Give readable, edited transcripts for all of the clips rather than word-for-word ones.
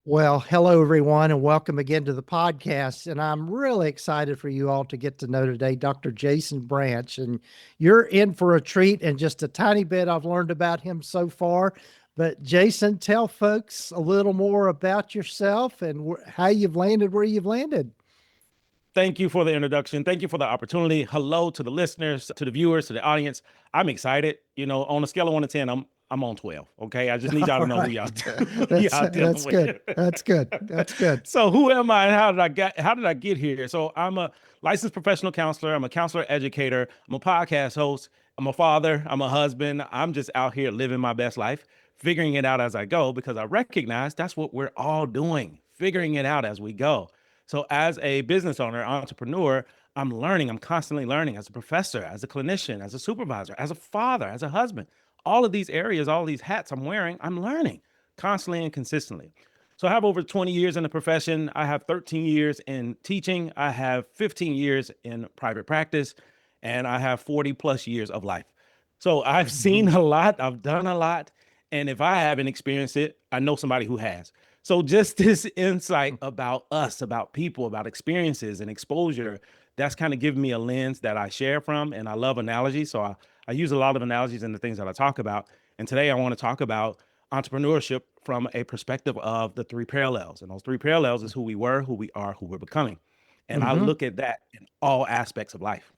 Well, hello everyone, and welcome again to the podcast. And I'm really excited for you all to get to know today Dr. Jason Branch. And you're in for a treat, and just a tiny bit I've learned about him so far. But Jason, tell folks a little more about yourself and how you've landed where you've landed. Thank you for the introduction. Thank you for the opportunity. Hello to the listeners, to the viewers, to the audience. I'm excited. On a scale of 1 to 10, I'm on 12. Okay. I just need y'all All to know who right, y'all who that's y'all dealing that's good. with. That's good. That's good. So who am I and how did I get here? So I'm a licensed professional counselor. I'm a counselor educator. I'm a podcast host. I'm a father. I'm a husband. I'm just out here living my best life, figuring it out as I go, because I recognize that's what we're all doing, figuring it out as we go. So as a business owner, entrepreneur, I'm learning. I'm constantly learning as a professor, as a clinician, as a supervisor, as a father, as a husband. All of these areas, all of these hats I'm wearing, I'm learning constantly and consistently. So I have over 20 years in the profession. I have 13 years in teaching. I have 15 years in private practice, and I have 40 plus years of life. So I've seen Mhm. a lot. I've done a lot. And if I haven't experienced it, I know somebody who has. So just this insight about us, about people, about experiences and exposure, that's kind of given me a lens that I share from. And I love analogies. So I use a lot of analogies in the things that I talk about. And today I want to talk about entrepreneurship from a perspective of the three parallels. And those three parallels is who we were, who we are, who we're becoming. And I Mhm. look at that in all aspects of life.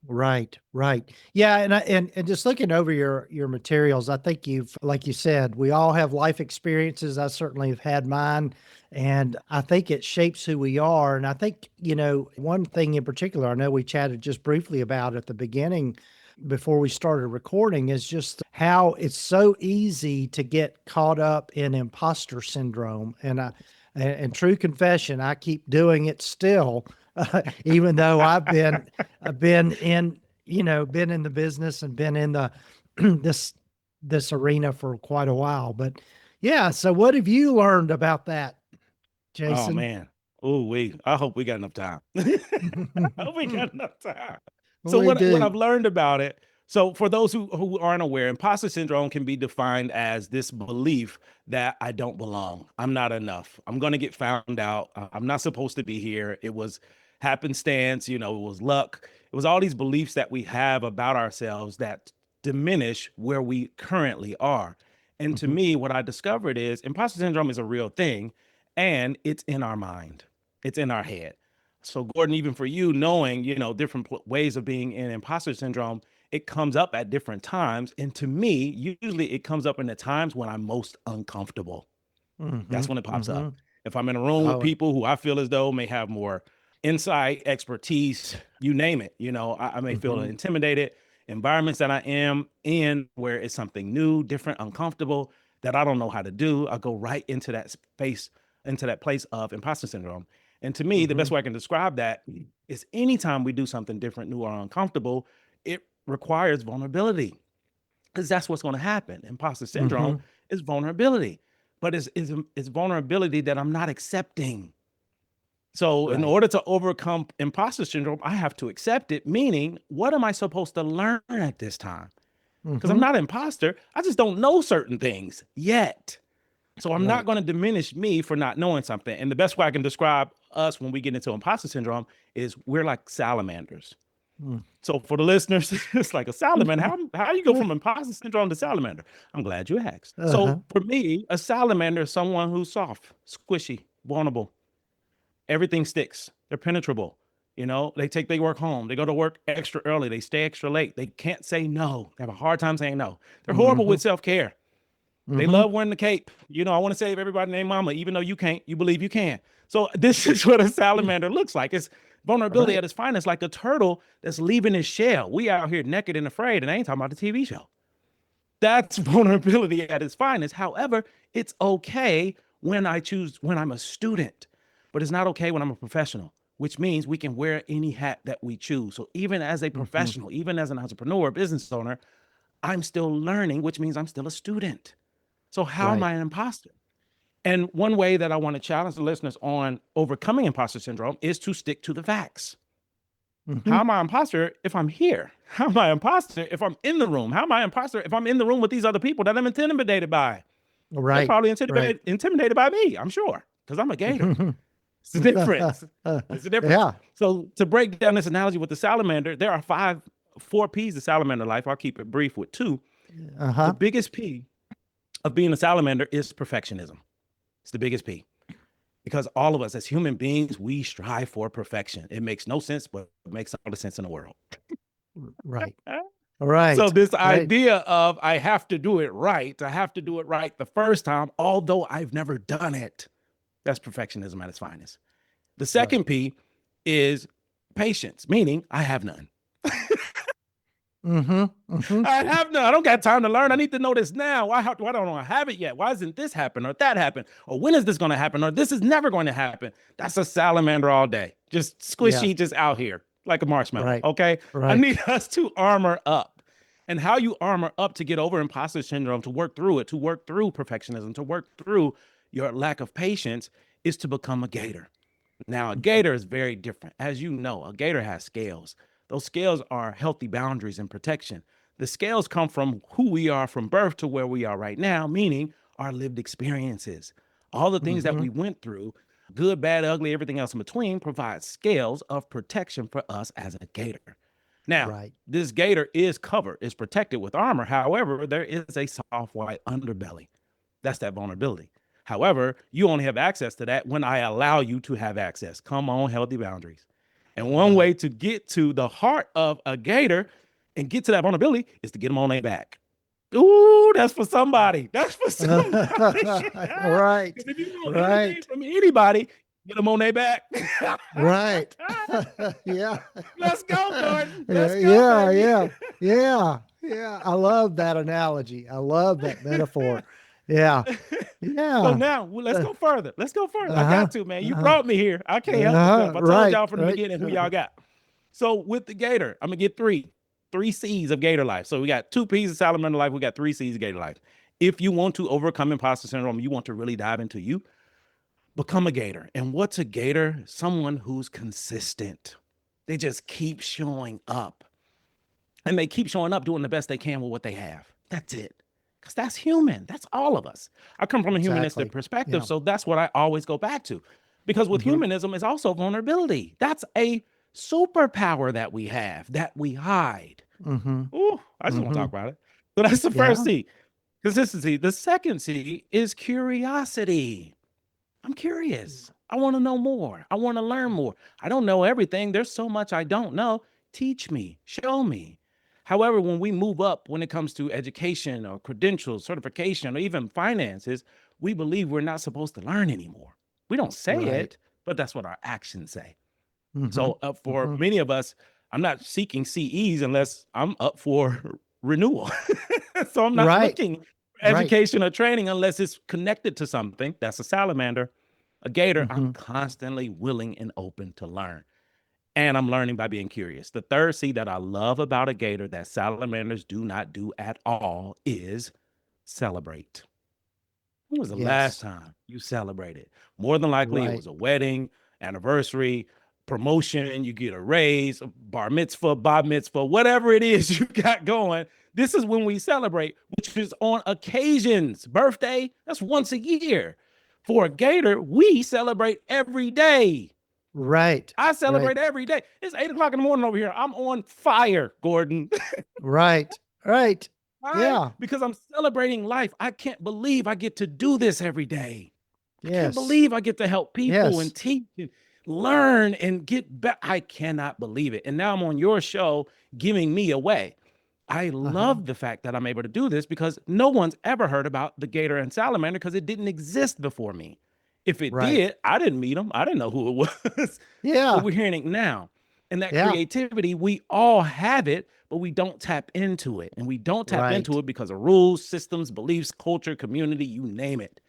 Right, right. Yeah, and just looking over your materials, I think you've, like you said, we all have life experiences. I certainly have had mine, and I think it shapes who we are. And I think, one thing in particular, I know we chatted just briefly about at the beginning before we started recording, is just how it's so easy to get caught up in imposter syndrome. And true confession, I keep doing it still, even though I've been in, been in the business and been in the this this arena for quite a while. But yeah, so what have you learned about that, Oh Jason? man. Oh, I hope we got enough time. I hope we got enough time. So We what do. I've learned about it. So for those who aren't aware, imposter syndrome can be defined as this belief that I don't belong. I'm not enough. I'm going to get found out. I'm not supposed to be here. It was happenstance, it was luck. It was all these beliefs that we have about ourselves that diminish where we currently are. And to Mhm. me, what I discovered is imposter syndrome is a real thing, and it's in our mind, it's in our head. So Gordon, even for you, knowing different ways of being in imposter syndrome, it comes up at different times, and to me usually it comes up in the times when I'm most uncomfortable. That's Mhm. when it pops up. Mhm. If I'm in a room with Oh. people who I feel as though may have more insight, expertise, you name it, I may feel Mhm. intimidated. Environments that I am in where it's something new, different, uncomfortable that I don't know how to do, I go right into that space, into that place of imposter syndrome. And to me, the best Mhm. way I can describe that is anytime we do something different, new, or uncomfortable, it requires vulnerability, because that's what's going to happen. Imposter syndrome Mhm. is vulnerability, but it's vulnerability that I'm not accepting. So, in Right. order to overcome imposter syndrome, I have to accept it. Meaning, what am I supposed to learn at this time? Because I'm Mhm. not an imposter. I just don't know certain things yet. So I'm not Right. going to diminish me for not knowing something. And the best way I can describe us when we get into imposter syndrome is we're like salamanders. Mm. So for the listeners, it's like a salamander. How you go from imposter syndrome to salamander? I'm glad you asked. So Uh-huh. for me, a salamander is someone who's soft, squishy, vulnerable. Everything sticks. They're penetrable. They take their work home. They go to work extra early. They stay extra late. They can't say no. They have a hard time saying no. They're horrible with Mhm. self-care. They Mhm. love wearing the cape. I want to save everybody named mama, even though you can't, you believe you can. So this is what a salamander looks like. It's vulnerability Right. at its finest, like a turtle that's leaving his shell. We out here naked and afraid, and I ain't talking about the TV show. That's vulnerability at its finest. However, it's okay when I'm a student, but it's not okay when I'm a professional, which means we can wear any hat that we choose. So even as a Mhm. professional, even as an entrepreneur, business owner, I'm still learning, which means I'm still a student. So how am Right. I an imposter? And one way that I want to challenge the listeners on overcoming imposter syndrome is to stick to the facts. How Mhm. am I an imposter if I'm here? How am I an imposter if I'm in the room? How am I an imposter if I'm in the room with these other people that I'm intimidated by? They're Right. probably Right. intimidated by me, I'm sure, because I'm a gator. It's the difference. It's the difference. Yeah. So to break down this analogy with the salamander, there are four P's of salamander life. I'll keep it brief with two. The Uh-huh. biggest P of being a salamander is perfectionism. It's the biggest P because all of us as human beings, we strive for perfection. It makes no sense, but it makes all the sense in the world. Right. So Right. this Right. idea of I have to do it right, I have to do it right the first time, although I've never done it, that's perfectionism at its finest. The Right. second P is patience, meaning I have none. Mm-hmm. Mm-hmm. I have none. I don't got time to learn. I need to know this now. Why don't I have it yet? Why isn't this happen or that happen? Or when is this going to happen? Or this is never going to happen. That's a salamander all day. Just Yeah. squishy, just out here like a marshmallow. Right. Okay. I Right. need us to armor up. And how you armor up to get over imposter syndrome, to work through it, to work through perfectionism, to work through your lack of patience is to become a gator. Now, a gator is very different. As you know, a gator has scales. Those scales are healthy boundaries and protection. The scales come from who we are from birth to where we are right now, meaning our lived experiences. All the things that Mm-hmm. we went through, good, bad, ugly, everything else in between, provide scales of protection for us as a gator. Now, Right. this gator is covered, is protected with armor. However, there is a soft white underbelly. That's that vulnerability. However, you only have access to that when I allow you to have access. Come on, healthy boundaries. And one Right. way to get to the heart of a gator and get to that vulnerability is to get them on their back. Ooh, that's for somebody. That's for somebody. Right. Because if you want anything Right. from anybody, get them on their back. Right. Yeah. Let's go, Gordon. Yeah. Let's go, Yeah. baby. Yeah. Yeah. Yeah. I love that analogy. I love that metaphor. Yeah. So Yeah. now let's Uh, go further. Let's go further. I uh-huh. got to, man. You Uh-huh. brought me here. I can't help myself. I told Right. y'all from the Right. beginning who y'all got. So with the Gator, I'm gonna get three C's of Gator life. So we got two P's of salamander life. We got three C's of Gator life. If you want to overcome imposter syndrome, you want to really dive into you, become a Gator. And what's a Gator? Someone who's consistent. They just keep showing up. And they keep showing up doing the best they can with what they have. That's it. Because that's human. That's all of us. I come from a humanistic Exactly. perspective, Yeah. so that's what I always go back to. Because with Mm-hmm. humanism is also vulnerability. That's a superpower that we have that we hide. Mm-hmm. Ooh, I just want to Mm-hmm. talk about it. So that's the first Yeah. C, consistency. The second C is curiosity. I'm curious. I want to know more. I want to learn more. I don't know everything. There's so much I don't know. Teach me, show me. However, when we move up when it comes to education or credentials, certification, or even finances, we believe we're not supposed to learn anymore. We don't say Right. it, but that's what our actions say. Mm-hmm. So, for Mm-hmm. many of us, I'm not seeking CEs unless I'm up for renewal. So, I'm not Right. looking for Right. education or training unless it's connected to something. That's a salamander. A gator, I'm Mm-hmm. constantly willing and open to learn. And I'm learning by being curious. The third C that I love about a gator that salamanders do not do at all is celebrate. When was the last Yes. time you celebrated? More than likely, it Right. was a wedding, anniversary, promotion, you get a raise, a bar mitzvah, bar mitzvah, whatever it is you got going. This is when we celebrate, which is on occasions. Birthday, that's once a year. For a gator, we celebrate every day. Right. I Right. celebrate every day. It's 8 o'clock in the morning over here. I'm on fire, Gordon. Right. Right. Why? Yeah. Because I'm celebrating life. I can't believe I get to do this every day. I can't Yes. believe I get to help people and Yes. teach and learn and get back. I cannot believe it. And now I'm on your show giving me away. I Uh-huh. love the fact that I'm able to do this because no one's ever heard about the gator and salamander because it didn't exist before me. If it Right. did, I didn't meet them. I didn't know who it was. But Yeah. we're hearing it now. And that Yeah. creativity, we all have it, but we don't tap into it. And we don't tap Right. into it because of rules, systems, beliefs, culture, community, you name it.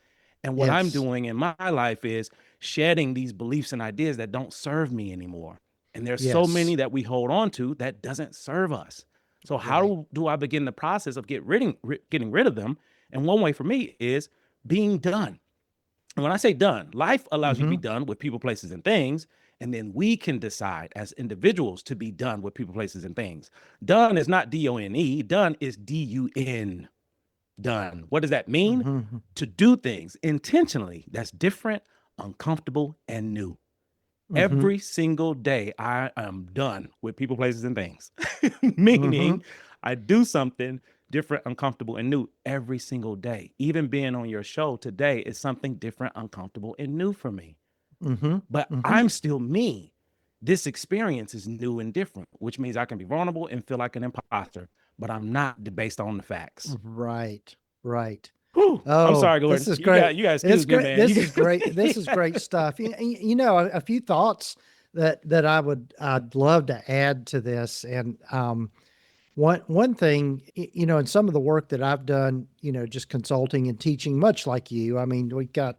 And what I'm Yes. doing in my life is shedding these beliefs and ideas that don't serve me anymore. And there's so many Yes. that we hold on to that doesn't serve us. So Right. how do I begin the process of getting rid of them? And one way for me is being done. And when I say done, life allows you to be Mm-hmm. done with people, places, and things. And then we can decide as individuals to be done with people, places, and things. Done is not D-O-N-E. Done is D-U-N. done. What does that mean? Mhm. To do things intentionally that's different, uncomfortable, and new. Mhm. Every single day, I am done with people, places, and things. Meaning, Mhm. I do something different, uncomfortable, and new every single day. Even being on your show today is something different, uncomfortable, and new for me. Mhm. But Mhm. I'm still me. This experience is new and different, which means I can be vulnerable and feel like an imposter, but I'm not based on the facts. Right. Right. Whew. I'm Oh, sorry, this Gordon. is You got great. you got to It's excuse me, great. man. This You is great. This is got great stuff. A few thoughts that I'd love to add to this. And one thing, in some of the work that I've done, just consulting and teaching, much like you. I mean, we've got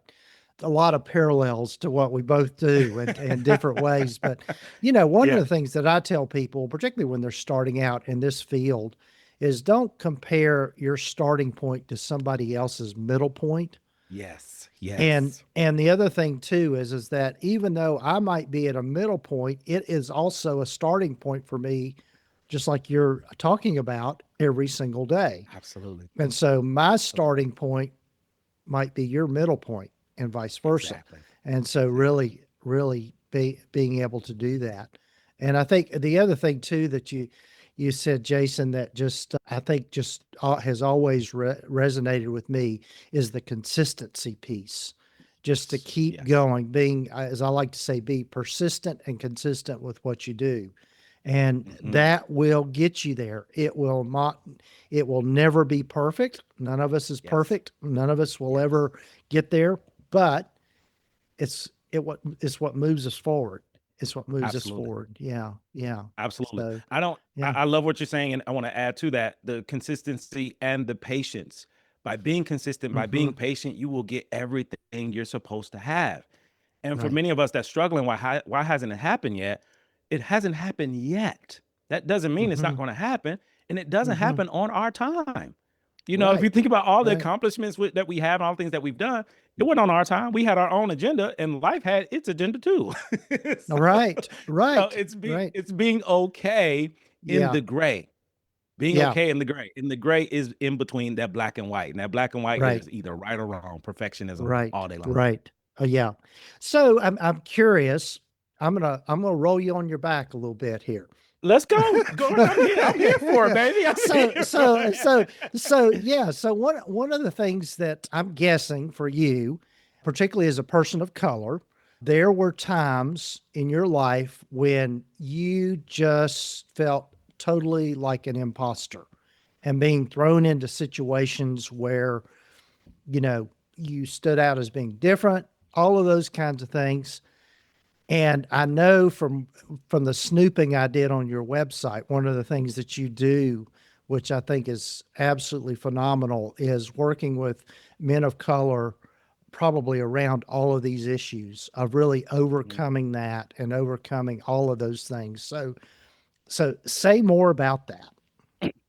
a lot of parallels to what we both do and in different ways. But, one of Yeah. the things that I tell people, particularly when they're starting out in this field, is don't compare your starting point to somebody else's middle point. Yes. And the other thing too is that even though I might be at a middle point, it is also a starting point for me, just like you're talking about every single day. Absolutely. And so my Absolutely. starting point might be your middle point and vice versa. Exactly. And so Exactly. really being able to do that. And I think the other thing too that you said, Jason, that just I think just has always resonated with me is the consistency piece. Just to Yes. keep Yes. going, being, as I like to say, be persistent and consistent with what you do. And Hmm. that will get you there. It will never be perfect. None of us is Yes. perfect. None of us will Yes. ever get there, but it's what moves us forward. It's what moves us Absolutely. forward. Yeah. Yeah. Absolutely. So, I don't, yeah. I love what you're saying. And I want to add to that the consistency and the patience. By being consistent, by being Mhm. patient, you will get everything you're supposed to have. And for Right. many of us that's struggling, why hasn't it happened yet? It hasn't happened yet. That doesn't mean it's not Mhm. going to happen, and it doesn't Mhm. happen on our time. If you Right. think about all the Right. accomplishments that we have and all the things that we've done, it wasn't on our time. We had our own agenda, and life had its agenda too. All so, right. so Right. Right. it's being okay in Yeah. the gray. Being Yeah. okay in the gray. And the gray is in between that black and white. And that black and white Right. is either right or wrong. Perfectionism Right. all day long. Right. Yeah. So I'm curious. I'm gonna roll you on your back a little bit here. Let's go, Gordon. I'm here for it, baby. I'm so here for so so it. so yeah. So one of the things that I'm guessing for you, particularly as a person of color, there were times in your life when you just felt totally like an imposter and being thrown into situations where you stood out as being different, all of those kinds of things. And I know from the snooping I did on your website, one of the things that you do, which I think is absolutely phenomenal, is working with men of color probably around all of these issues of really overcoming that and overcoming all of those things. So say more about that.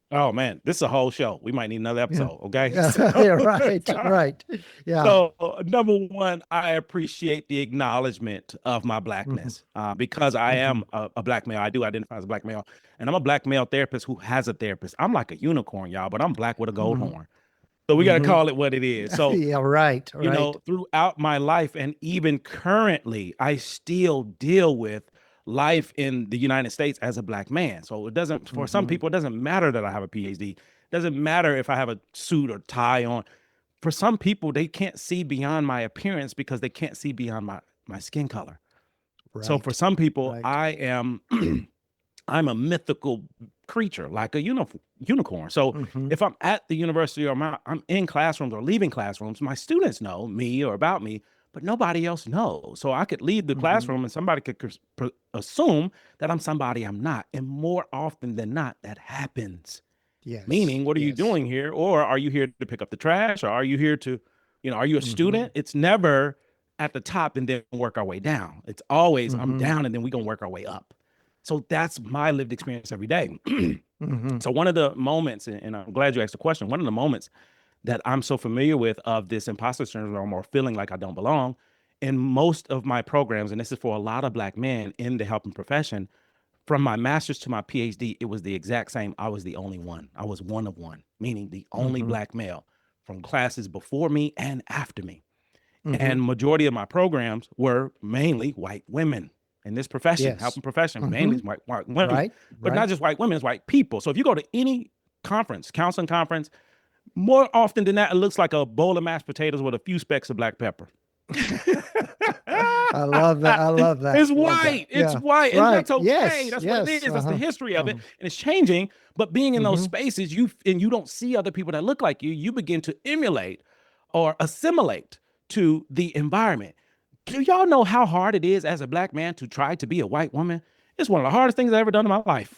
Oh man, this is a whole show. We might need another Yeah. episode. Okay. Yeah. So, Yeah, right. Right. Yeah. so number one, I appreciate the acknowledgement of my Hmm. blackness because I Hmm. am a black male. I do identify as a black male, and I'm a black male therapist who has a therapist. I'm like a unicorn, y'all, but I'm black with a gold Hmm. horn. So we got to Hmm. call it what it is. So Yeah. Right. Right. throughout my life and even currently, I still deal with life in the United States as a black man. So it doesn't, for some Hmm. people, it doesn't matter that I have a PhD. It doesn't matter if I have a suit or tie on. For some people, they can't see beyond my appearance because they can't see beyond my skin color. So for Right. some people, Right. I am I'm a mythical creature, like a unicorn. So Hmm. if I'm at the university or I'm in classrooms or leaving classrooms, my students know me or about me, but nobody else knows. So I could leave the Hmm. classroom and somebody could assume that I'm somebody I'm not. And more often than not, that happens. Yes. Meaning, what are you Yes. doing here? Or are you here to pick up the trash? Or are you here to, are you a Hmm. student? It's never at the top and then work our way down. It's always I'm Hmm. down and then we're gonna work our way up. So that's my lived experience every day. Hmm. So one of the moments, and I'm glad you asked the question, one of the moments that I'm so familiar with of this imposter syndrome or feeling like I don't belong in most of my programs, and this is for a lot of black men in the helping profession, from my master's to my PhD, it was the exact same. I was the only one. I was one of one, meaning the only Hmm. black male. from classes before me and after me. Mhm. And majority of my programs were mainly white women in this profession, Yes. helping profession, mainly Mhm. white women, Right, but right. not just white women, it's white people. So if you go to any conference, counseling conference, more often than not, it looks like a bowl of mashed potatoes with a few specks of black pepper. I love that. I love that. It's Love that. white. It's Yeah. white. And Right. that's okay. Yes. That's what it Yes. is. That's the Uh-huh. history of it. Uh-huh. And it's changing. But being in those Mhm. spaces, you don't see other people that look like you begin to emulate or assimilate to the environment. Do y'all know how hard it is as a black man to try to be a white woman? It's one of the hardest things I've ever done in my life.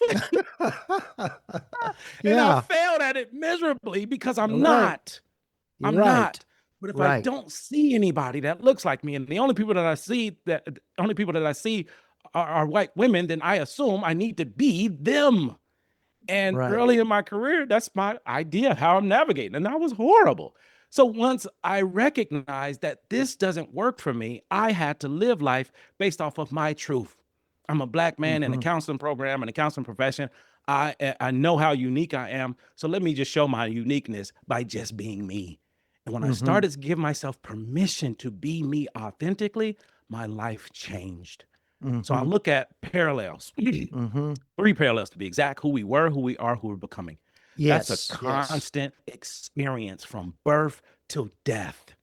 And I Yeah. failed at it miserably because I'm Right. not. You're I'm right. not. But if I Right. don't see anybody that looks like me, and the only people that I see are white women, then I assume I need to be them. And Right. early in my career, that's my idea of how I'm navigating. And that was horrible. So once I recognized that this doesn't work for me, I had to live life based off of my truth. I'm a black man in a Mhm. counseling program and a counseling profession. I know how unique I am. So let me just show my uniqueness by just being me. And when I Mhm. started to give myself permission to be me authentically, my life changed. So I Mhm. look at parallels. Mhm. Three parallels to be exact: who we were, who we are, who we're becoming. That's a Yes. Yes. constant experience from birth till death.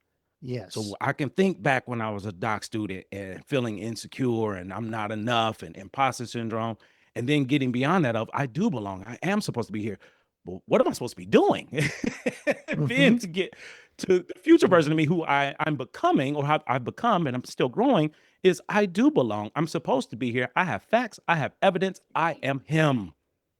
So Yes. I can think back when I was a doc student and feeling insecure and I'm not enough and imposter syndrome. And then getting beyond that of I do belong. I am supposed to be here. But what am I supposed to be doing? Then Mhm. to get to the future version of me who I'm becoming or how I've become and I'm still growing is I do belong. I'm supposed to be here. I have facts. I have evidence. I am him.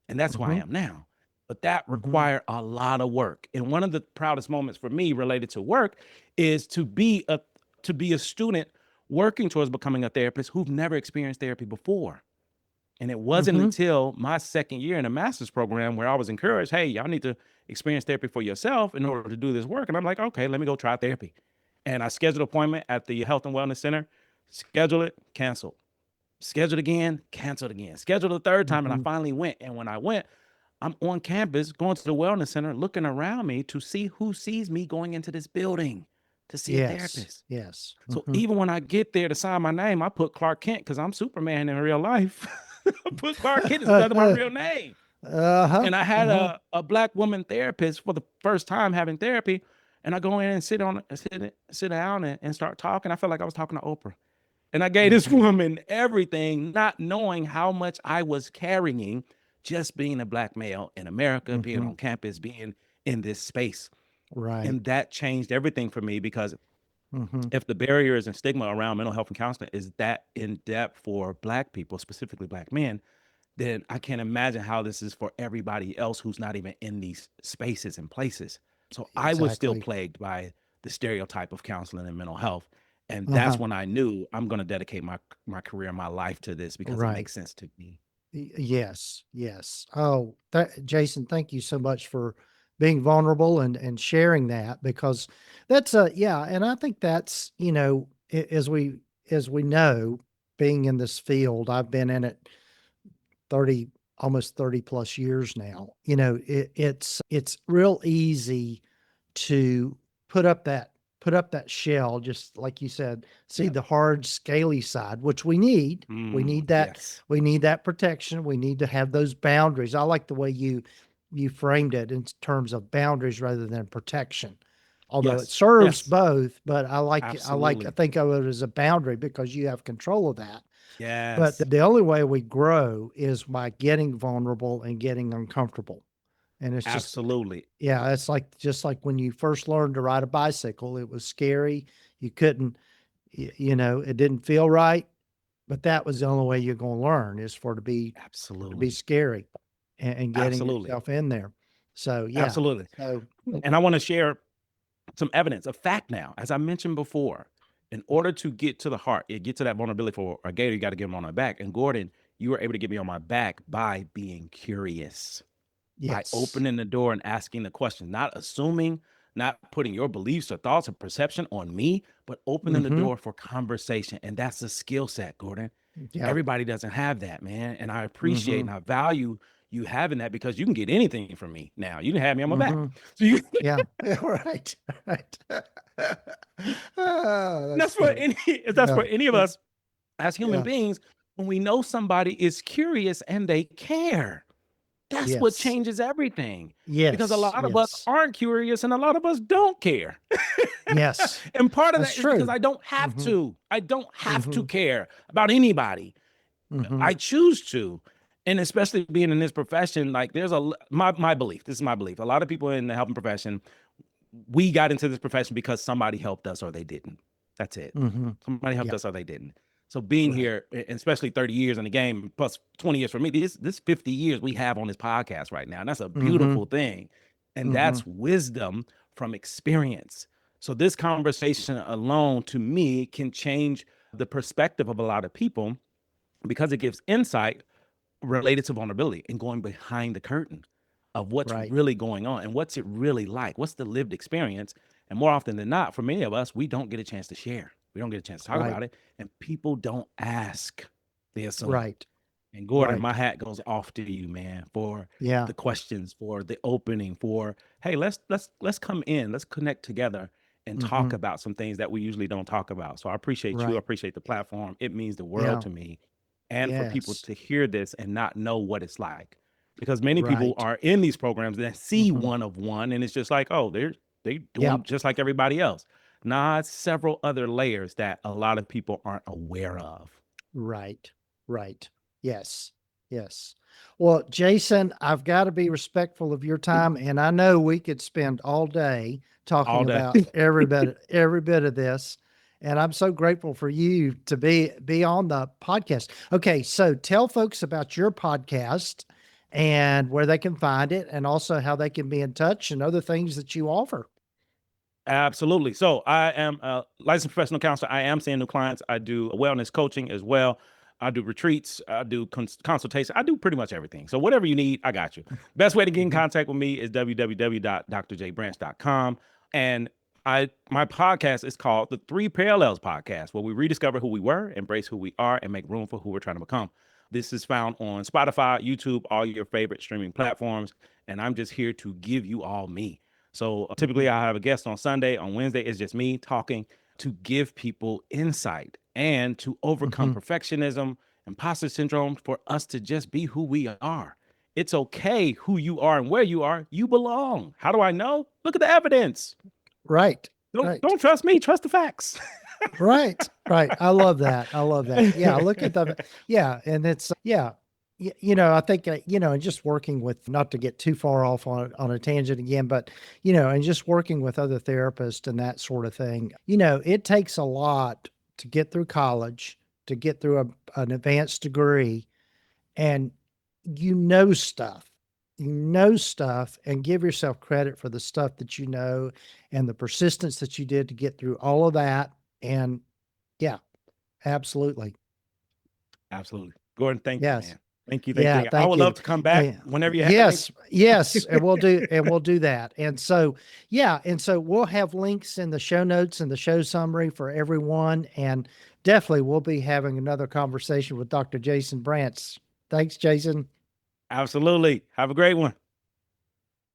And that's who I Mhm. am now. But that Mhm. required a lot of work. And one of the proudest moments for me related to work is to be a student working towards becoming a therapist who've never experienced therapy before. And it wasn't Mhm. until my second year in a master's program where I was encouraged, hey, y'all need to experience therapy for yourself in order to do this work. And I'm like, okay, let me go try therapy. And I scheduled an appointment at the Health and Wellness Center, schedule it, cancel. Scheduled again, canceled again. Scheduled a third time, and I Mhm. finally went. And when I went, I'm on campus going to the wellness center, looking around me to see who sees me going into this building to see a Yes. therapist. Yes. So Mhm. even when I get there to sign my name, I put Clark Kent because I'm Superman in real life. I put Clark Kent instead of my real name. Uh-huh. And I had Uh-huh. a black woman therapist for the first time having therapy. And I go in and sit down and start talking. I felt like I was talking to Oprah. And I gave this Mhm. woman everything, not knowing how much I was carrying just being a black male in America, being on Mhm. campus, being in this space. Right. And that changed everything for me because Mhm. if the barriers and stigma around mental health and counseling is that in depth for black people, specifically black men, then I can't imagine how this is for everybody else who's not even in these spaces and places. So I was still Exactly. plagued by the stereotype of counseling and mental health. And that's Uh-huh. when I knew I'm going to dedicate my career, my life to this because it Right. makes sense to me. Yes, yes. Oh, Jason, thank you so much for being vulnerable and sharing that because that's yeah, and I think that's, as we know, being in this field, I've been in it 30 almost 30 plus years now. It's real easy to put up that put up that shell, just like you said, see Yep. the hard, scaly side, which we need. We need that. Yes. We need that protection. We need to have those boundaries. I like the way you framed it in terms of boundaries rather than protection. Although it Yes. serves Yes. both, but I Absolutely. think of it as a boundary because you have control of that. But Yes. the only way we grow is by getting vulnerable and getting uncomfortable. And it's just Absolutely. yeah, it's like just like when you first learned to ride a bicycle, it was scary. You couldn't, it didn't feel right, but that was the only way you're going to learn is to be Absolutely. scary and getting Absolutely. yourself in there. So yeah, Absolutely. so And I want to share some evidence, a fact now. As I mentioned before, in order to get to the heart, get to that vulnerability for a Gator, you got to get him on my back. And Gordon, you were able to get me on my back by being curious, by yes, opening the door and asking the question, not assuming, not putting your beliefs or thoughts or perception on me, but opening the mm-hmm, door for conversation. And that's a skill set, Gordon. yep, Everybody doesn't have that, man. And I appreciate mm-hmm, and I value you having that because you can get anything from me now. You can have me on my back. Mm-hmm. So you Yeah. Right. Right. Oh, that's that's for funny. any that's Yeah. for any of us as human Yeah. beings. When we know somebody is curious and they care, that's what Yes. changes everything. Because a Yes. lot of us Yes. aren't curious and a lot of us don't care. Yes. And part of That's that is because true. I don't have Mm-hmm. to. I don't have to Mm-hmm. care about anybody. Mm-hmm. I choose to. And especially being in this profession, like there's my belief. This is my belief. A lot of people in the helping profession, we got into this profession because somebody helped us or they didn't. That's it. Mm-hmm. Somebody helped Yeah. us or they didn't. So being Right. here, especially 30 years in the game, plus 20 years for me, this 50 years we have on this podcast right now. And that's a Mm-hmm. beautiful thing. And Mm-hmm. that's wisdom from experience. So this conversation alone to me can change the perspective of a lot of people because it gives insight related to vulnerability and going behind the curtain of what's Right. really going on and what's it really like, what's the lived experience. And more often than not, for many of us, we don't get a chance to share, we don't get a chance to talk Right. about it, and people don't ask, they assume. Right. And Gordon, my Right. hat goes off to you, man, for Yeah. the questions, for the opening, for hey, let's come in, let's connect together and Mm-hmm. talk about some things that we usually don't talk about. So I appreciate you, I Right. appreciate the platform, it means the world Yeah. to me. And for people Yes. to hear this and not know what it's like, because many people Right. are in these programs that see Mm-hmm. one of one and it's just like, oh, they Yeah. doing just like everybody else. Nah, it's several other layers that a lot of people aren't aware of. Right. Right. Yes. Yes. Well, Jason, I've got to be respectful of your time, and I know we could spend all day All talking day. about every bit of this. And I'm so grateful for you to be on the podcast. Okay, so tell folks about your podcast and where they can find it, and also how they can be in touch and other things that you offer. Absolutely. So I am a licensed professional counselor. I am seeing new clients. I do wellness coaching as well. I do retreats. I do consultation. I do pretty much everything. So whatever you need, I got you. Best way to get in Mhm. contact with me is www.drjbranch.com. And my podcast is called the Three Parallels Podcast, where we rediscover who we were, embrace who we are, and make room for who we're trying to become. This is found on Spotify, YouTube, all your favorite streaming platforms. And I'm just here to give you all me. So typically Mhm. I have a guest on Sunday. On Wednesday, it's just me talking to give people insight and to overcome Mhm. perfectionism, imposter syndrome, for us to just be who we are. It's okay who you are and where you are. You belong. How do I know? Look at the evidence. Right. Don't Right. don't trust me. Trust the facts. Right, right. I love that. I love that. Yeah, look at the yeah, and it's yeah. I think and just working with not to get too far off on a tangent again, but and just working with other therapists and that sort of thing. It takes a lot to get through college, to get through an advanced degree, and stuff. Stuff and give yourself credit for the stuff that and the persistence that you did to get through all of that. And yeah, absolutely. Absolutely. Gordon, thank you, Yes. man. Thank you. Thank you. Yeah, Thank you. I thank would love you. to come back whenever you have me. Yes, yes, and we'll do that. And so, yeah, and so we'll have links in the show notes and the show summary for everyone. And definitely we'll be having another conversation with Dr. Jason Brants. Thanks, Jason. Absolutely. Have a great one.